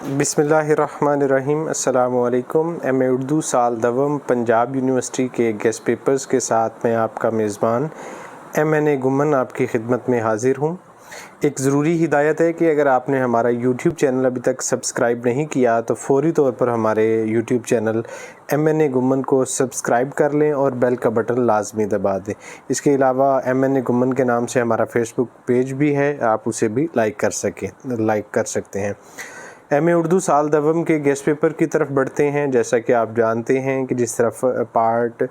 بسم اللہ الرحمن الرحیم۔ السلام علیکم۔ ایم اے اردو سال دوم پنجاب یونیورسٹی کے گیسٹ پیپرز کے ساتھ میں آپ کا میزبان ایم این اے گمن آپ کی خدمت میں حاضر ہوں۔ ایک ضروری ہدایت ہے کہ اگر آپ نے ہمارا یوٹیوب چینل ابھی تک سبسکرائب نہیں کیا تو فوری طور پر ہمارے یوٹیوب چینل ایم این اے گمن کو سبسکرائب کر لیں اور بیل کا بٹن لازمی دبا دیں۔ اس کے علاوہ ایم این اے گمن کے نام سے ہمارا فیس بک پیج بھی ہے، آپ اسے بھی لائک کر سکتے ہیں۔ ایم اے اردو سال دوم کے گیسٹ پیپر کی طرف بڑھتے ہیں۔ جیسا کہ آپ جانتے ہیں کہ جس طرف پارٹ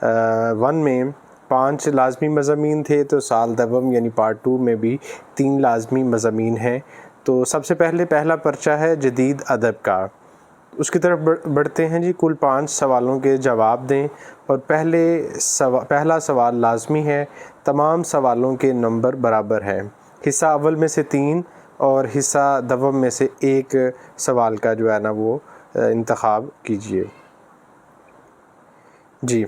1 میں 5 لازمی مضامین تھے تو سال دوم یعنی پارٹ 2 میں بھی 3 لازمی مضامین ہیں۔ تو سب سے پہلا پرچہ ہے جدید ادب کا، اس کی طرف بڑھتے ہیں جی۔ کل 5 سوالوں کے جواب دیں اور پہلا سوال لازمی ہے، تمام سوالوں کے نمبر برابر ہیں۔ حصہ اول میں سے 3 اور حصہ دوم میں سے 1 سوال کا جو ہے نا وہ انتخاب کیجئے جی۔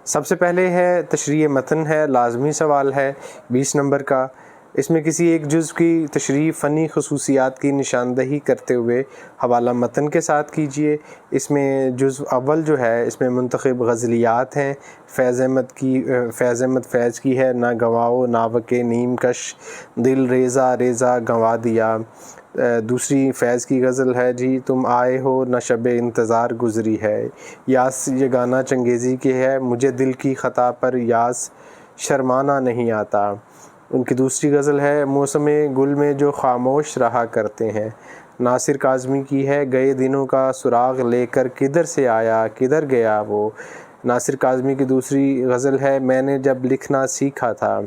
سب سے پہلے ہے تشریح متن ہے، لازمی سوال ہے 20 نمبر کا۔ اس میں کسی ایک جزو کی تشریح فنی خصوصیات کی نشاندہی کرتے ہوئے حوالہ متن کے ساتھ کیجئے۔ اس میں جزو اول جو ہے اس میں منتخب غزلیات ہیں۔ فیض احمد فیض کی ہے نہ گنواؤ ناوک نیم کش، دل ریزہ ریزہ گنوا دیا۔ دوسری فیض کی غزل ہے جی، تم آئے ہو نہ شب انتظار گزری ہے۔ یاس یہ گانا چنگیزی کے ہے، مجھے دل کی خطا پر یاس شرمانا نہیں آتا۔ ان کی دوسری غزل ہے، موسم گل میں جو خاموش رہا کرتے ہیں۔ ناصر کاظمی کی ہے، گئے دنوں کا سراغ لے کر کدھر سے آیا کدھر گیا وہ۔ ناصر کاظمی کی دوسری غزل ہے، میں نے جب لکھنا سیکھا تھا۔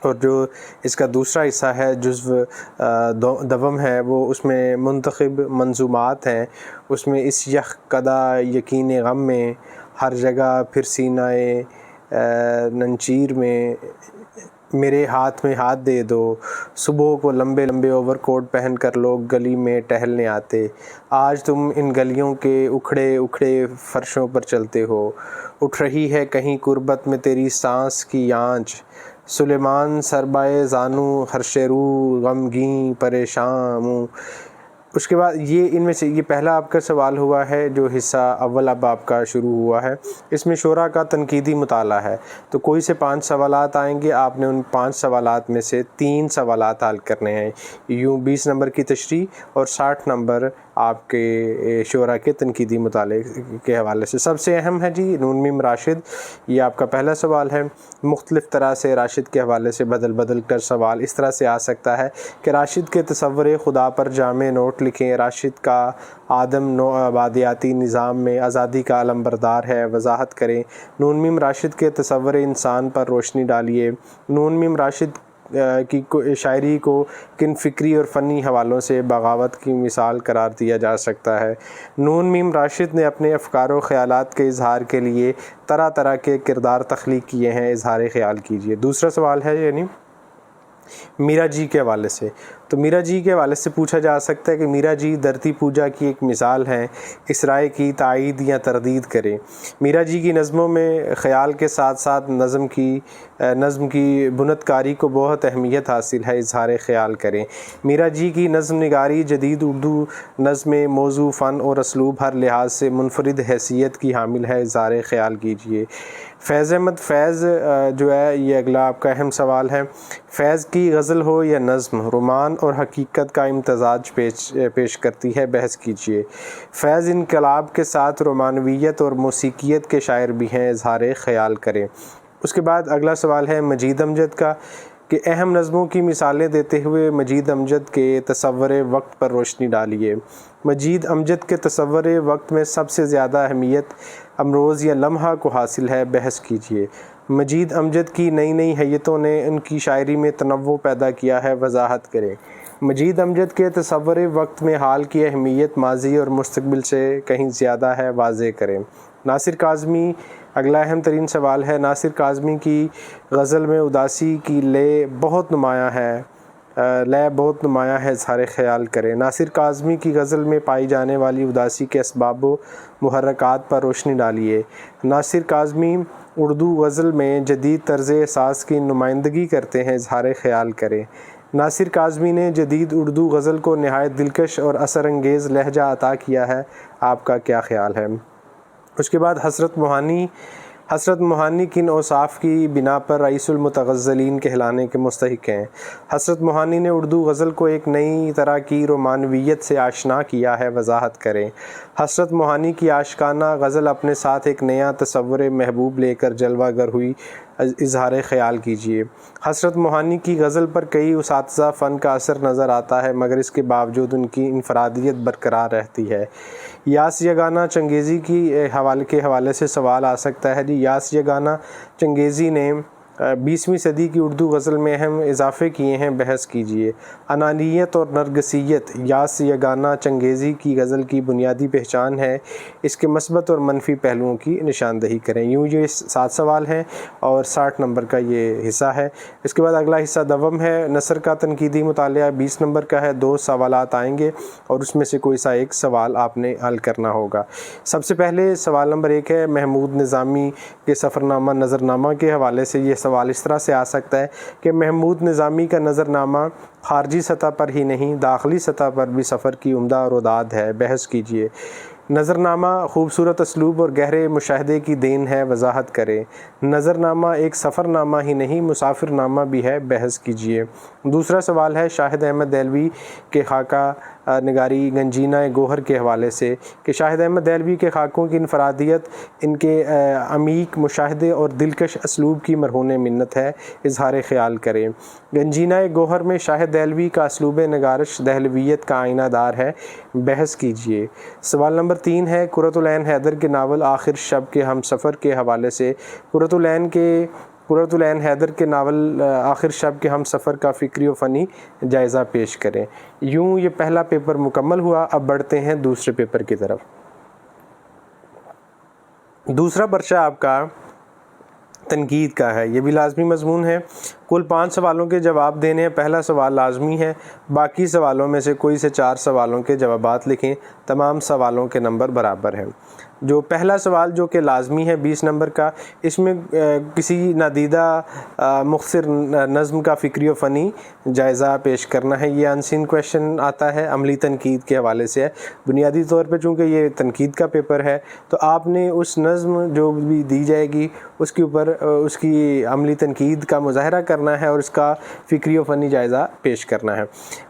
اور جو اس کا دوسرا حصہ ہے جزو دوم ہے وہ اس میں منتخب منظومات ہیں۔ اس میں اس یک کدا یقین غم میں، ہر جگہ پھر سینہ ننچیر میں، میرے ہاتھ میں ہاتھ دے دو، صبح کو لمبے لمبے اوور کوٹ پہن کر لوگ گلی میں ٹہلنے آتے، آج تم ان گلیوں کے اکھڑے اکھڑے فرشوں پر چلتے ہو، اٹھ رہی ہے کہیں قربت میں تیری سانس کی آنچ، سلیمان سربائے زانو ہرش رو غمگیں پریشان۔ اس کے بعد یہ ان میں سے یہ پہلا آپ کا سوال ہوا ہے جو حصہ اول اب آپ کا شروع ہوا ہے۔ اس میں شعراء کا تنقیدی مطالعہ ہے، تو کوئی سے 5 سوالات آئیں گے، آپ نے ان 5 سوالات میں سے 3 سوالات حل کرنے ہیں، یوں 20 نمبر کی تشریح اور 60 نمبر آپ کے شعراء کے تنقیدی مطالعے کے حوالے سے۔ سب سے اہم ہے جی نون میم راشد، یہ آپ کا پہلا سوال ہے۔ مختلف طرح سے راشد کے حوالے سے بدل کر سوال اس طرح سے آ سکتا ہے کہ راشد کے تصور خدا پر جامع نوٹ لکھیں، راشد کا آدم نو آبادیاتی نظام میں آزادی کا علمبردار ہے وضاحت کریں، نون میم راشد کے تصور انسان پر روشنی ڈالیے، نون میم راشد کی شاعری کو کن فکری اور فنی حوالوں سے بغاوت کی مثال قرار دیا جا سکتا ہے، نون میم راشد نے اپنے افکار و خیالات کے اظہار کے لیے طرح طرح کے کردار تخلیق کیے ہیں، اظہار خیال کیجیے۔ دوسرا سوال ہے یعنی میرا جی کے حوالے سے، تو میرا جی کے حوالے سے پوچھا جا سکتا ہے کہ میرا جی دھرتی پوجا کی ایک مثال ہے، اس رائے کی تائید یا تردید کریں۔ میرا جی کی نظموں میں خیال کے ساتھ ساتھ نظم کی بنت کاری کو بہت اہمیت حاصل ہے، اظہار خیال کریں۔ میرا جی کی نظم نگاری جدید اردو نظم میں موضوع، فن اور اسلوب ہر لحاظ سے منفرد حیثیت کی حامل ہے، اظہار خیال کیجیے۔ فیض احمد فیض جو ہے یہ اگلا آپ کا اہم سوال ہے، فیض کی غزل ہو یا نظم، رومان اور حقیقت کا امتزاج پیش کرتی ہے، بحث کیجیے۔ فیض انقلاب کے ساتھ رومانویت اور موسیقیت کے شاعر بھی ہیں، اظہار خیال کریں۔ اس کے بعد اگلا سوال ہے مجید امجد کا، کہ اہم نظموں کی مثالیں دیتے ہوئے مجید امجد کے تصور وقت پر روشنی ڈالیے۔ مجید امجد کے تصور وقت میں سب سے زیادہ اہمیت امروز یا لمحہ کو حاصل ہے، بحث کیجیے۔ مجید امجد کی نئی نئی حیتوں نے ان کی شاعری میں تنوع پیدا کیا ہے، وضاحت کریں۔ مجید امجد کے تصور وقت میں حال کی اہمیت ماضی اور مستقبل سے کہیں زیادہ ہے، واضح کریں۔ ناصر کاظمی اگلا اہم ترین سوال ہے، ناصر کاظمی کی غزل میں اداسی کی لے بہت نمایاں ہے، اظہار خیال کریں۔ ناصر کاظمی کی غزل میں پائی جانے والی اداسی کے اسباب و محرکات پر روشنی ڈالیے۔ ناصر کاظمی اردو غزل میں جدید طرز احساس کی نمائندگی کرتے ہیں، اظہار خیال کریں۔ ناصر کاظمی نے جدید اردو غزل کو نہایت دلکش اور اثر انگیز لہجہ عطا کیا ہے، آپ کا کیا خیال ہے؟ اس کے بعد حسرت موہانی کن اوصاف کی بنا پر رئیس المتغزلین کہلانے کے مستحق ہیں؟ حسرت موہانی نے اردو غزل کو ایک نئی طرح کی رومانویت سے آشنا کیا ہے، وضاحت کریں۔ حسرت موہانی کی عاشقانہ غزل اپنے ساتھ ایک نیا تصور محبوب لے کر جلوہ گر ہوئی، اظہار خیال کیجیے۔ حسرت موہانی کی غزل پر کئی اساتذہ فن کا اثر نظر آتا ہے، مگر اس کے باوجود ان کی انفرادیت برقرار رہتی ہے۔ یاس یگانہ چنگیزی کے حوالے سے سوال آ سکتا ہے جی۔ یاس یگانہ چنگیزی نے 20ویں صدی کی اردو غزل میں اہم اضافے کیے ہیں، بحث کیجیے۔ انانیت اور نرگسیت یاس یگانہ چنگیزی کی غزل کی بنیادی پہچان ہے، اس کے مثبت اور منفی پہلوؤں کی نشاندہی کریں۔ یوں یہ 7 سوال ہیں اور 60 نمبر کا یہ حصہ ہے۔ اس کے بعد اگلا حصہ دوم ہے، نثر کا تنقیدی مطالعہ 20 نمبر کا ہے۔ 2 سوالات آئیں گے اور اس میں سے کوئی سا ایک سوال آپ نے حل کرنا ہوگا۔ سب سے پہلے سوال نمبر 1 ہے، محمود نظامی کے سفرنامہ نظرنامہ کے حوالے سے یہ سوال اس طرح سے آ سکتا ہے کہ محمود نظامی کا نظرنامہ خارجی سطح پر ہی نہیں، داخلی سطح پر بھی سفر کی عمدہ روداد ہے، بحث کیجیے۔ نظرنامہ خوبصورت اسلوب اور گہرے مشاہدے کی دین ہے، وضاحت کریں۔ نظرنامہ ایک سفر نامہ ہی نہیں، مسافر نامہ بھی ہے، بحث کیجیے۔ دوسرا سوال ہے شاہد احمد دہلوی کے خاکہ نگاری گنجینہ گوہر کے حوالے سے کہ شاہد احمد دہلوی کے خاکوں کی انفرادیت ان کے عمیق مشاہدے اور دلکش اسلوب کی مرہون منت ہے، اظہار خیال کریں۔ گنجینہ گوہر میں شاہد دہلوی کا اسلوب نگارش دہلویت کا آئینہ دار ہے، بحث کیجیے۔ سوال نمبر 3 ہے، قرۃ العین حیدر کے ناول آخر شب کے ہم سفر کے حوالے سے قرۃ العین حیدر کے ناول آخر شب کے ہم سفر کا فکری و فنی جائزہ پیش کریں۔ یوں یہ پہلا پیپر مکمل ہوا، اب بڑھتے ہیں دوسرے پیپر کی طرف۔ دوسرا پرچہ آپ کا تنقید کا ہے، یہ بھی لازمی مضمون ہے۔ کل 5 سوالوں کے جواب دینے ہیں۔ پہلا سوال لازمی ہے، باقی سوالوں میں سے کوئی سے 4 سوالوں کے جوابات لکھیں، تمام سوالوں کے نمبر برابر ہیں۔ جو پہلا سوال جو کہ لازمی ہے 20 نمبر کا، اس میں کسی نادیدہ مختصر نظم کا فکری و فنی جائزہ پیش کرنا ہے۔ یہ انسین کویشچن آتا ہے، عملی تنقید کے حوالے سے ہے۔ بنیادی طور پہ چونکہ یہ تنقید کا پیپر ہے تو آپ نے اس نظم جو بھی دی جائے گی اس کے اوپر اس کی عملی تنقید کا مظاہرہ کرنا ہے اور اس کا فکری و فنی جائزہ پیش کرنا ہے۔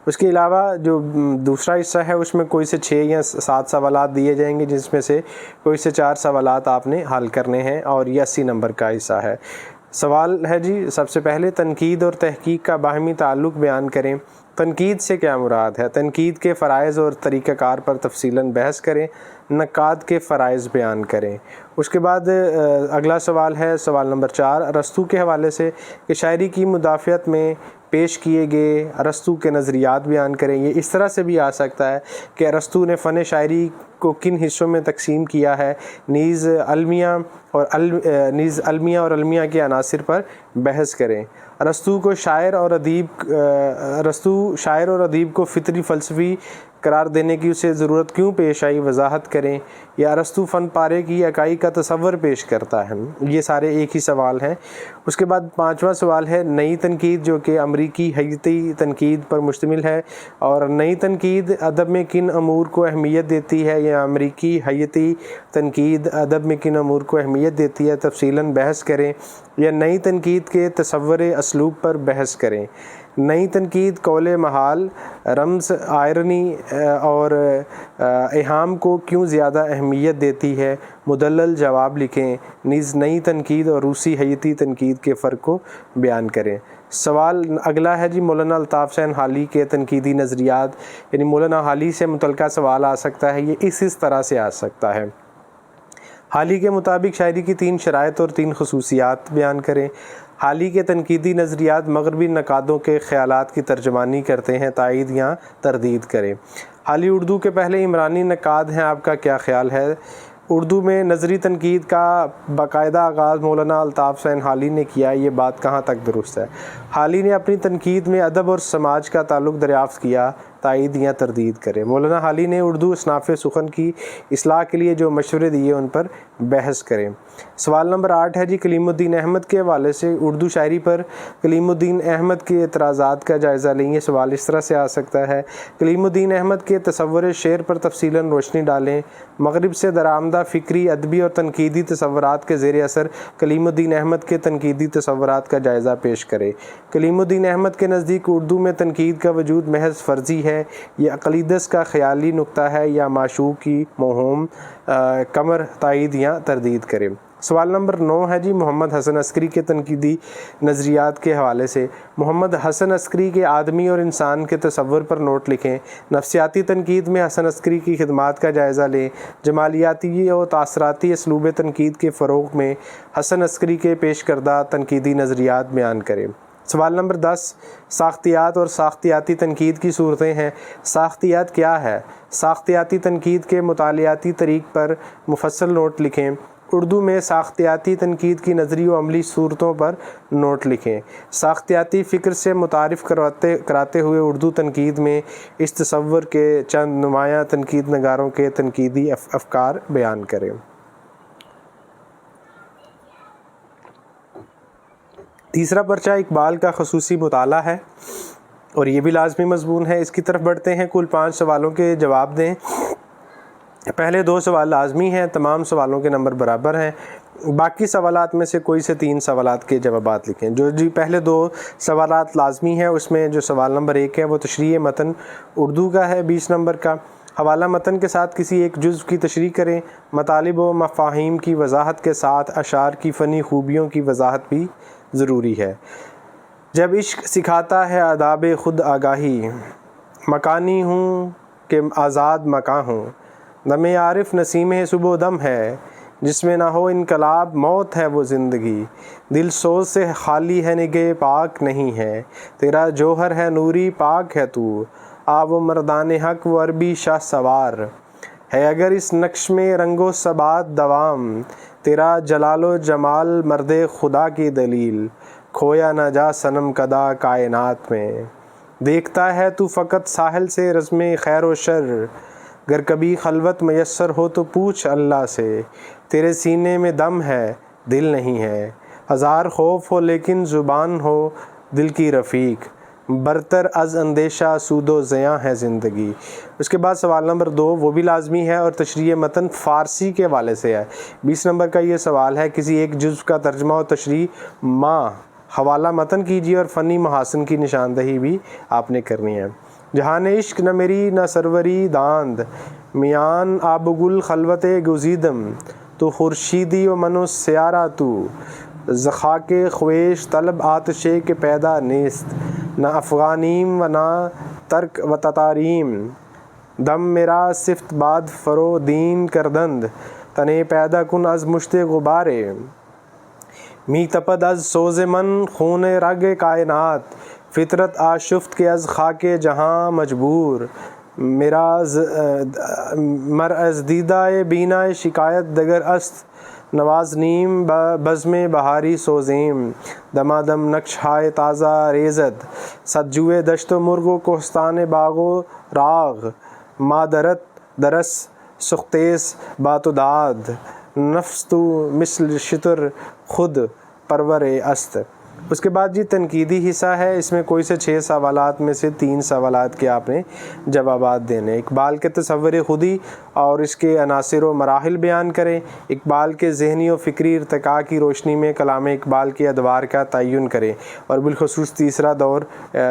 اس کے علاوہ جو دوسرا حصہ ہے اس میں کوئی سے 6 یا 7 سوالات دیے جائیں گے، جس میں سے کوئی سے 4 سوالات آپ نے حل کرنے ہیں اور یہ 80 نمبر کا حصہ ہے۔ سوال ہے جی، سب سے پہلے تنقید اور تحقیق کا باہمی تعلق بیان کریں۔ تنقید سے کیا مراد ہے؟ تنقید کے فرائض اور طریقہ کار پر تفصیلاً بحث کریں، نقاد کے فرائض بیان کریں۔ اس کے بعد اگلا سوال ہے، سوال نمبر 4، ارسطو کے حوالے سے کہ شاعری کی مدافعت میں پیش کیے گئے ارسطو کے نظریات بیان کریں۔ یہ اس طرح سے بھی آ سکتا ہے کہ ارسطو نے فن شاعری کو کن حصوں میں تقسیم کیا ہے، نیز المیہ اور المیہ کے عناصر پر بحث کریں۔ ارسطو شاعر اور ادیب کو فطری فلسفی قرار دینے کی اسے ضرورت کیوں پیش آئی، وضاحت کریں۔ یا ارسطو فن پارے کی اکائی کا تصور پیش کرتا ہے۔ یہ سارے ایک ہی سوال ہیں۔ اس کے بعد 5واں سوال ہے، نئی تنقید جو کہ امریکی حیتی تنقید پر مشتمل ہے، اور نئی تنقید ادب میں کن امور کو اہمیت دیتی ہے، یا امریکی حیتی تنقید ادب میں کن امور کو اہمیت دیتی ہے، تفصیلاً بحث کریں۔ یا نئی تنقید کے تصور اسلوب پر بحث کریں۔ نئی تنقید قول محال، رمز، آئرنی اور ایہام کو کیوں زیادہ اہمیت دیتی ہے، مدلل جواب لکھیں۔ نیز نئی تنقید اور روسی حیتی تنقید کے فرق کو بیان کریں۔ سوال اگلا ہے جی، مولانا الطاف حسین حالی کے تنقیدی نظریات، یعنی مولانا حالی سے متعلقہ سوال آ سکتا ہے۔ یہ اس طرح سے آ سکتا ہے، حالی کے مطابق شاعری کی 3 شرائط اور 3 خصوصیات بیان کریں۔ حالی کے تنقیدی نظریات مغربی نقادوں کے خیالات کی ترجمانی کرتے ہیں، تائید یا تردید کریں۔ حالی اردو کے پہلے عمرانی نقاد ہیں، آپ کا کیا خیال ہے؟ اردو میں نظری تنقید کا باقاعدہ آغاز مولانا الطاف حسین حالی نے کیا، یہ بات کہاں تک درست ہے؟ حالی نے اپنی تنقید میں ادب اور سماج کا تعلق دریافت کیا، تائید یا تردید کریں۔ مولانا حالی نے اردو اصناف سخن کی اصلاح کے لیے جو مشورے دیے ان پر بحث کریں۔ سوال نمبر 8 ہے جی، کلیم الدین احمد کے حوالے سے اردو شاعری پر کلیم الدین احمد کے اعتراضات کا جائزہ لیں۔ یہ سوال اس طرح سے آ سکتا ہے، کلیم الدین احمد کے تصور شعر پر تفصیلاً روشنی ڈالیں۔ مغرب سے درآمدہ فکری، ادبی اور تنقیدی تصورات کے زیر اثر کلیم الدین احمد کے تنقیدی تصورات کا جائزہ پیش کریں۔ کلیم الدین احمد کے نزدیک اردو میں تنقید کا وجود محض فرضی ہے، یہ عقلیدس کا خیالی نکتہ ہے یا معشوق کی موہوم کمر تائید یا تردید کرے۔ سوال نمبر 9 ہے جی، محمد حسن عسکری کے تنقیدی نظریات کے حوالے سے محمد حسن عسکری کے آدمی اور انسان کے تصور پر نوٹ لکھیں۔ نفسیاتی تنقید میں حسن عسکری کی خدمات کا جائزہ لیں۔ جمالیاتی اور تاثراتی اسلوب تنقید کے فروغ میں حسن عسکری کے پیش کردہ تنقیدی نظریات بیان کریں۔ سوال نمبر 10، ساختیات اور ساختیاتی تنقید کی صورتیں ہیں۔ ساختیات کیا ہے؟ ساختیاتی تنقید کے مطالعاتی طریق پر مفصل نوٹ لکھیں۔ اردو میں ساختیاتی تنقید کی نظری و عملی صورتوں پر نوٹ لکھیں۔ ساختیاتی فکر سے متعارف کراتے ہوئے اردو تنقید میں اس تصور کے چند نمایاں تنقید نگاروں کے تنقیدی افکار بیان کریں۔ تیسرا پرچہ اقبال کا خصوصی مطالعہ ہے اور یہ بھی لازمی مضمون ہے۔ اس کی طرف بڑھتے ہیں۔ کل 5 سوالوں کے جواب دیں۔ پہلے 2 سوال لازمی ہیں، تمام سوالوں کے نمبر برابر ہیں۔ باقی سوالات میں سے کوئی سے 3 سوالات کے جوابات لکھیں۔ جو جی پہلے 2 سوالات لازمی ہیں، اس میں جو سوال نمبر 1 ہے وہ تشریح متن اردو کا ہے 20 نمبر کا۔ حوالہ متن کے ساتھ کسی ایک جزو کی تشریح کریں۔ مطالب و مفاہیم کی وضاحت کے ساتھ اشعار کی فنی خوبیوں کی وضاحت بھی ضروری ہے۔ جب عشق سکھاتا ہے آداب خود آگاہی، مکانی ہوں کہ آزاد مکاں ہوں، دم عارف نسیم صبح و دم ہے، جس میں نہ ہو انقلاب موت ہے وہ زندگی، دل سوز سے خالی ہے نگہ پاک نہیں ہے، تیرا جوہر ہے نوری پاک ہے تو، آب و مردان حق و عربی شاہ سوار ہے اگر اس نقش میں رنگ و ثبات دوام، تیرا جلال و جمال مرد خدا کی دلیل، کھویا نہ جا صنم کدہ کائنات میں، دیکھتا ہے تو فقط ساحل سے رزم خیر و شر، گر کبھی خلوت میسر ہو تو پوچھ اللہ سے، تیرے سینے میں دم ہے دل نہیں ہے، ہزار خوف ہو لیکن زبان ہو دل کی رفیق، برتر از اندیشہ سود و زیاں ہے زندگی۔ اس کے بعد سوال نمبر 2 وہ بھی لازمی ہے اور تشریح متن فارسی کے حوالے سے ہے۔ 20 نمبر کا یہ سوال ہے، کسی ایک جزو کا ترجمہ و تشریح حوالہ متن کیجیے اور فنی محاسن کی نشاندہی بھی آپ نے کرنی ہے۔ جہان عشق نہ میری نہ سروری داند، میان آب گل خلوت گزیدم، تو خورشیدی و منو سیارہ تو، زخاک خویش طلب آتشے کے پیدا نیست، نہ افغانیم و نہ ترک و تتاریم، دم میرا صفت باد فرو دین کردند، تنے پیدا کن از مشت غبارے، می تپد از سوز من خون رگ کائنات، فطرت آشفت کے از خاک جہاں مجبور، میرا مر از دیدہ بینا شکایت دگر است، نواز نیم بزم بہاری سوزیم، دمادم نقش ہائے تازہ ریزد، صدجوئے دشت و مرغ و کوہستان باغ و راغ، مادرت درس سختیس بات و داد، نفس تو مثل شتر خود پرور است۔ اس کے بعد جی تنقیدی حصہ ہے، اس میں کوئی سے 6 سوالات میں سے 3 سوالات کے آپ نے جوابات دینے۔ اقبال کے تصور خودی اور اس کے عناصر و مراحل بیان کریں۔ اقبال کے ذہنی و فکری ارتقاء کی روشنی میں کلام اقبال کے ادوار کا تعین کریں، اور بالخصوص تیسرا دور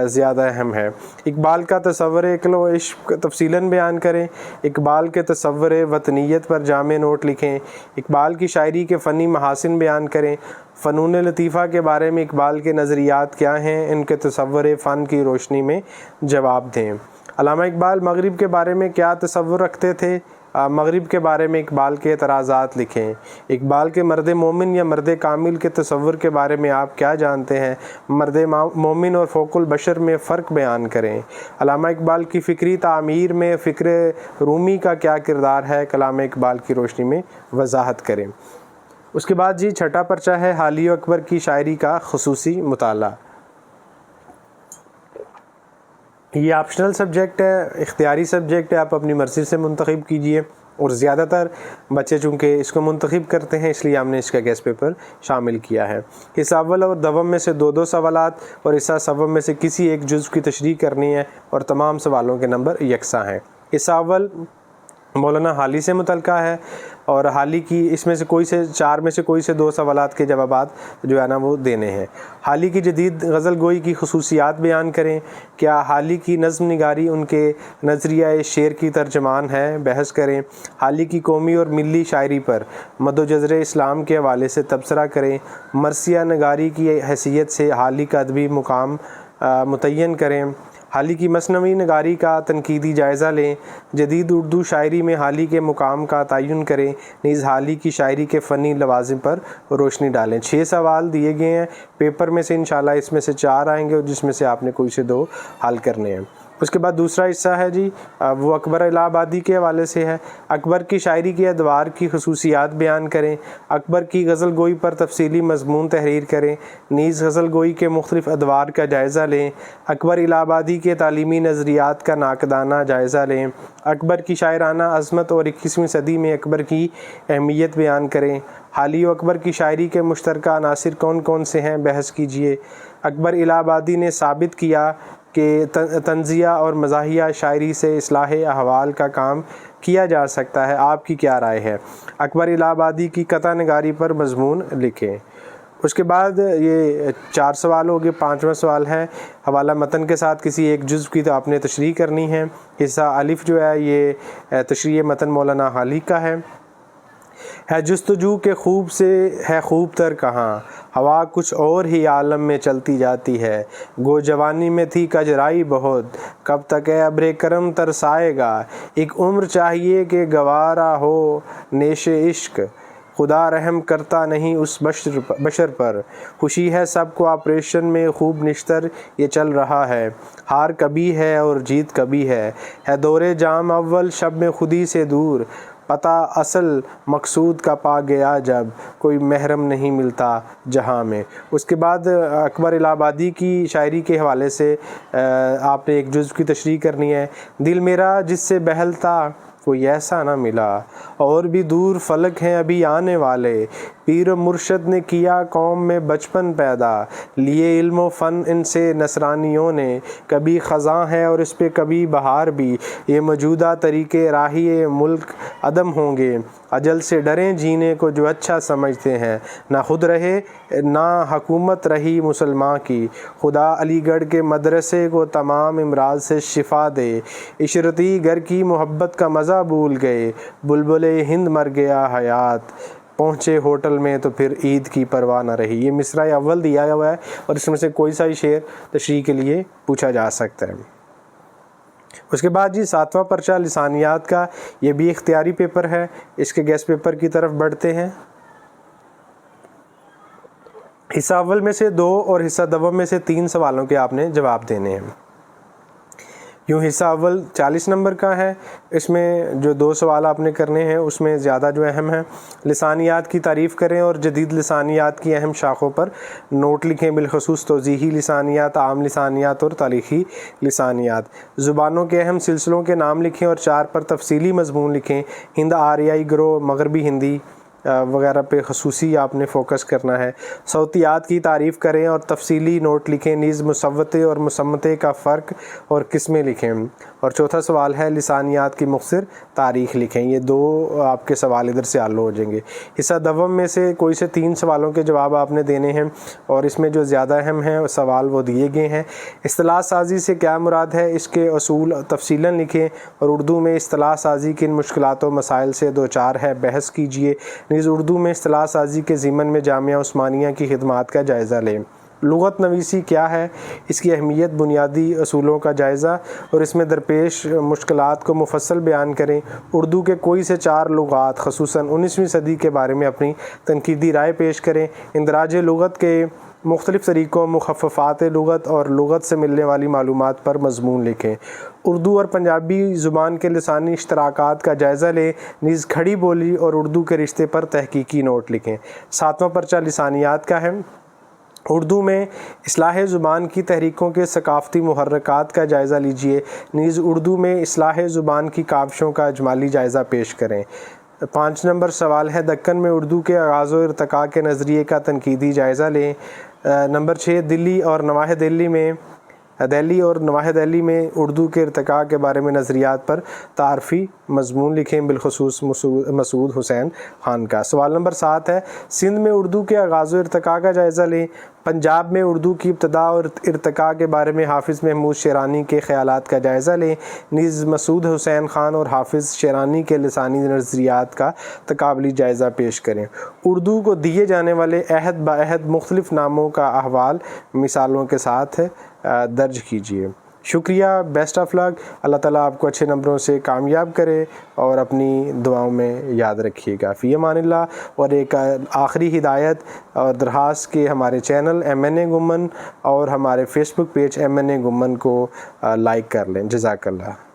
زیادہ اہم ہے۔ اقبال کا تصور عقل و عشق تفصیلاً بیان کریں۔ اقبال کے تصور وطنیت پر جامع نوٹ لکھیں۔ اقبال کی شاعری کے فنی محاسن بیان کریں۔ فنون لطیفہ کے بارے میں اقبال کے نظریات کیا ہیں، ان کے تصور فن کی روشنی میں جواب دیں۔ علامہ اقبال مغرب کے بارے میں کیا تصور رکھتے تھے؟ مغرب کے بارے میں اقبال کے اعتراضات لکھیں۔ اقبال کے مرد مومن یا مرد کامل کے تصور کے بارے میں آپ کیا جانتے ہیں؟ مرد مومن اور فوق البشر میں فرق بیان کریں۔ علامہ اقبال کی فکری تعمیر میں فکر رومی کا کیا کردار ہے، کلام اقبال کی روشنی میں وضاحت کریں۔ اس کے بعد جی چھٹا پرچہ ہے، حالی و اکبر کی شاعری کا خصوصی مطالعہ۔ یہ آپشنل سبجیکٹ ہے، اختیاری سبجیکٹ ہے، آپ اپنی مرضی سے منتخب کیجئے، اور زیادہ تر بچے چونکہ اس کو منتخب کرتے ہیں اس لیے ہم نے اس کا گیسٹ پیپر شامل کیا ہے۔ حصہ اول اور دوم میں سے دو سوالات اور حصہ سوم میں سے کسی ایک جزو کی تشریح کرنی ہے اور تمام سوالوں کے نمبر یکساں ہیں۔ حصہ اول مولانا حالی سے متعلقہ ہے اور حالی کی اس میں سے چار میں سے کوئی سے دو سوالات کے جوابات جو ہے نا وہ دینے ہیں۔ حالی کی جدید غزل گوئی کی خصوصیات بیان کریں۔ کیا حالی کی نظم نگاری ان کے نظریہ شعر کی ترجمان ہے؟ بحث کریں۔ حالی کی قومی اور ملی شاعری پر مد و جزر اسلام کے حوالے سے تبصرہ کریں۔ مرثیہ نگاری کی حیثیت سے حالی کا ادبی مقام متعین کریں۔ حالی کی مثنوی نگاری کا تنقیدی جائزہ لیں۔ جدید اردو شاعری میں حالی کے مقام کا تعین کریں، نیز حالی کی شاعری کے فنی لوازم پر روشنی ڈالیں۔ 6 سوال دیے گئے ہیں پیپر میں سے، انشاءاللہ اس میں سے 4 آئیں گے اور جس میں سے آپ نے کوئی سے 2 حل کرنے ہیں۔ اس کے بعد دوسرا حصہ ہے جی وہ اکبر الہ آبادی کے حوالے سے ہے۔ اکبر کی شاعری کے ادوار کی خصوصیات بیان کریں۔ اکبر کی غزل گوئی پر تفصیلی مضمون تحریر کریں، نیز غزل گوئی کے مختلف ادوار کا جائزہ لیں۔ اکبر الہ آبادی کے تعلیمی نظریات کا ناقدانہ جائزہ لیں۔ اکبر کی شاعرانہ عظمت اور 21ویں صدی میں اکبر کی اہمیت بیان کریں۔ حالی و اکبر کی شاعری کے مشترکہ عناصر کون کون سے ہیں؟ بحث کیجیے۔ اکبر الہ آبادی نے ثابت کیا کہ تنزیہ اور مزاحیہ شاعری سے اصلاح احوال کا کام کیا جا سکتا ہے، آپ کی کیا رائے ہے؟ اکبر الہ آبادی کی قطع نگاری پر مضمون لکھیں۔ اس کے بعد یہ 4 سوال ہو گئے۔ 5واں سوال ہے حوالہ متن کے ساتھ کسی ایک جزو کی تو آپ نے تشریح کرنی ہے۔ حصہ الف جو ہے یہ تشریح متن مولانا حالی کا ہے جستجو کے خوب سے ہے خوب تر کہاں، ہوا کچھ اور ہی عالم میں چلتی جاتی ہے، گو جوانی میں تھی کجرائی بہت، کب تک اے ابر کرم ترسائے گا، ایک عمر چاہیے کہ گوارا ہو نیش عشق، خدا رحم کرتا نہیں اس بشر پر، خوشی ہے سب کو آپریشن میں خوب نشتر یہ چل رہا ہے، ہار کبھی ہے اور جیت کبھی ہے دور جام اول شب میں خودی سے دور، پتہ اصل مقصود کا پا گیا جب، کوئی محرم نہیں ملتا جہاں میں۔ اس کے بعد اکبر الہ آبادی کی شاعری کے حوالے سے آپ نے ایک جزو کی تشریح کرنی ہے۔ دل میرا جس سے بہلتا کوئی ایسا نہ ملا، اور بھی دور فلک ہیں ابھی آنے والے، پیر و مرشد نے کیا قوم میں بچپن پیدا، لیے علم و فن ان سے نصرانیوں نے، کبھی خزاں ہے اور اس پہ کبھی بہار بھی، یہ موجودہ طریقے راہی ملک عدم ہوں گے، اجل سے ڈریں جینے کو جو اچھا سمجھتے ہیں، نہ خود رہے نہ حکومت رہی مسلمان کی، خدا علی گڑھ کے مدرسے کو تمام امراض سے شفا دے، عشرتی گھر کی محبت کا مزہ بھول گئے، بلبل ہند مر گیا حیات، پہنچے ہوٹل میں تو پھر عید کی پرواہ نہ رہی۔ یہ مصرع اول دیا ہوا ہے اور اس میں سے کوئی سا ہی شعر تشریح کے لیے پوچھا جا سکتا ہے۔ اس کے بعد جی 7واں پرچہ لسانیات کا، یہ بھی اختیاری پیپر ہے، اس کے گیسٹ پیپر کی طرف بڑھتے ہیں۔ حصہ اول میں سے 2 اور حصہ دوم میں سے 3 سوالوں کے آپ نے جواب دینے ہیں۔ یوں حصہ اول 40 نمبر کا ہے، اس میں جو 2 سوال آپ نے کرنے ہیں اس میں زیادہ جو اہم ہیں۔ لسانیات کی تعریف کریں اور جدید لسانیات کی اہم شاخوں پر نوٹ لکھیں، بالخصوص توضیحی لسانیات، عام لسانیات اور تاریخی لسانیات۔ زبانوں کے اہم سلسلوں کے نام لکھیں اور 4 پر تفصیلی مضمون لکھیں، ہند آریائی گروہ، مغربی ہندی وغیرہ پہ خصوصی آپ نے فوکس کرنا ہے۔ صوتیات کی تعریف کریں اور تفصیلی نوٹ لکھیں، نیز مصوتے اور مصمتے کا فرق اور قسمیں لکھیں۔ اور چوتھا سوال ہے لسانیات کی مختصر تاریخ لکھیں۔ یہ 2 آپ کے سوال ادھر سے حل ہو جائیں گے۔ حصہ دوم میں سے کوئی سے 3 سوالوں کے جواب آپ نے دینے ہیں اور اس میں جو زیادہ اہم ہیں سوال وہ دیے گئے ہیں۔ اصطلاح سازی سے کیا مراد ہے، اس کے اصول تفصیلاً لکھیں اور اردو میں اصطلاح سازی کن مشکلات و مسائل سے دوچار ہے، بحث کیجیے، نیز اردو میں اصطلاح سازی کے ضمن میں جامعہ عثمانیہ کی خدمات کا جائزہ لیں۔ لغت نویسی کیا ہے، اس کی اہمیت، بنیادی اصولوں کا جائزہ اور اس میں درپیش مشکلات کو مفصل بیان کریں۔ اردو کے کوئی سے 4 لغات خصوصاً 19ویں صدی کے بارے میں اپنی تنقیدی رائے پیش کریں۔ اندراج لغت کے مختلف طریقوں، مخففات لغت اور لغت سے ملنے والی معلومات پر مضمون لکھیں۔ اردو اور پنجابی زبان کے لسانی اشتراکات کا جائزہ لیں، نیز کھڑی بولی اور اردو کے رشتے پر تحقیقی نوٹ لکھیں۔ 7واں پرچہ لسانیات کا ہے، اردو میں اصلاح زبان کی تحریکوں کے ثقافتی محرکات کا جائزہ لیجیے، نیز اردو میں اصلاح زبان کی کاوشوں کا اجمالی جائزہ پیش کریں۔ 5 نمبر سوال ہے دکن میں اردو کے آغاز و ارتقاء کے نظریے کا تنقیدی جائزہ لیں۔ نمبر 6 دہلی اور نواح دہلی میں اردو کے ارتقاء کے بارے میں نظریات پر تعارفی مضمون لکھیں، بالخصوص مسعود حسین خان کا۔ سوال نمبر 7 ہے سندھ میں اردو کے آغاز و ارتقاء کا جائزہ لیں۔ پنجاب میں اردو کی ابتدا اور ارتقاء کے بارے میں حافظ محمود شیرانی کے خیالات کا جائزہ لیں، نیز مسعود حسین خان اور حافظ شیرانی کے لسانی نظریات کا تقابلی جائزہ پیش کریں۔ اردو کو دیے جانے والے عہد بعہد مختلف ناموں کا احوال مثالوں کے ساتھ درج کیجیے۔ شکریہ، بیسٹ آف لک، اللہ تعالیٰ آپ کو اچھے نمبروں سے کامیاب کرے اور اپنی دعاؤں میں یاد رکھیے گا۔ فی امان اللہ۔ اور ایک آخری ہدایت اور درخواست کہ ہمارے چینل MNA گمن اور ہمارے فیس بک پیج MNA گمن کو لائک کر لیں۔ جزاک اللہ۔